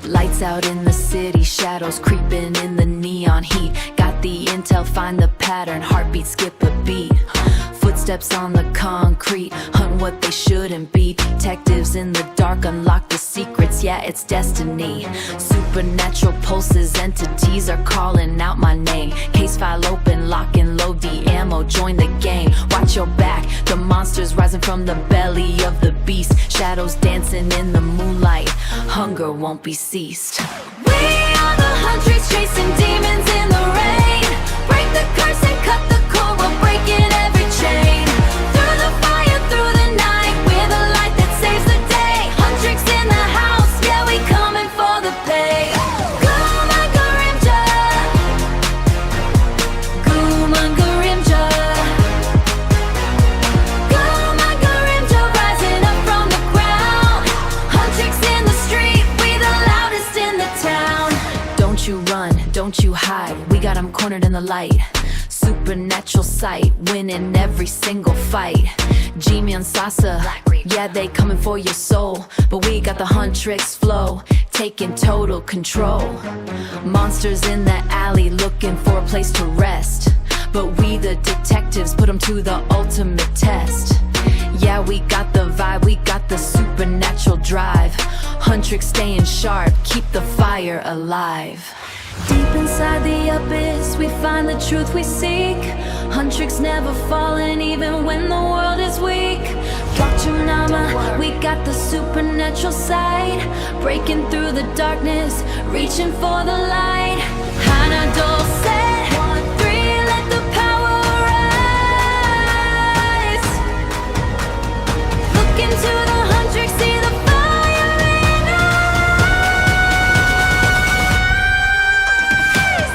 Lights out in the city, shadows creeping in the neon heat. Got the intel, find the pattern, heartbeat skip a beat. Footsteps on the concrete, hunt what they shouldn't be. Detectives in the dark unlock the secrets, yeah, it's destiny. Supernatural pulses, entities are calling out my name. Case file open, lock and load the ammo, join the game. Watch your back, the monsters rising from the belly of the beast. Shadows dancing in the moonlight, hunger won't be ceased. We are the hunters chasing demons in the rain. Break the curse and cut the cord, we're breaking every chain. Through the fire, through the night, we're the light that saves the day. Huntrix in the house, yeah, we coming for the pay. Gumangarimja, Gumangarimja, Gumangarimja, rising up from the ground. Huntrix in the street, we the loudest in the town. Don't you run, don't you hide, we got 'em cornered in the light. Supernatural sight, winning every single fight. Jimmy and Sasa, yeah, they coming for your soul. But we got the Huntrix flow, taking total control. Monsters in the alley looking for a place to rest. But we the detectives put 'em to the ultimate test. Yeah, we got the vibe, we got the supernatural drive. Huntrix staying sharp, keep the fire alive. Deep inside the abyss, we find the truth we seek. Huntrix never falling, even when the world is weak. Wachunama, we got the supernatural side. Breaking through the darkness, reaching for the light. Hanadol set, 3, let the power rise. Look into the Huntrix, see the fire in eyes.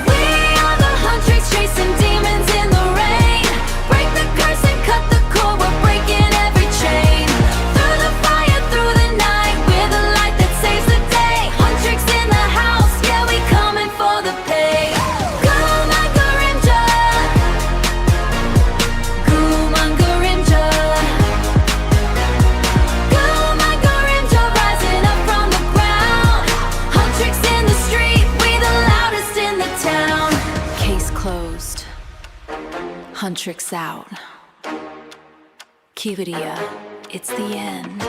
We are the Huntrix chasing demons in the rain. Break the curse and cut the cord, we're breaking every chain. Through the fire, through the night, we're the light that saves the day. Huntrix in the house, yeah, we coming for the pay. Gumangarimja, Gumangarimja, Gumangarimja, rising up from the ground. Huntrix in the street, we the loudest in the town. Case closed, Huntrix out. Kiviria, it's the end.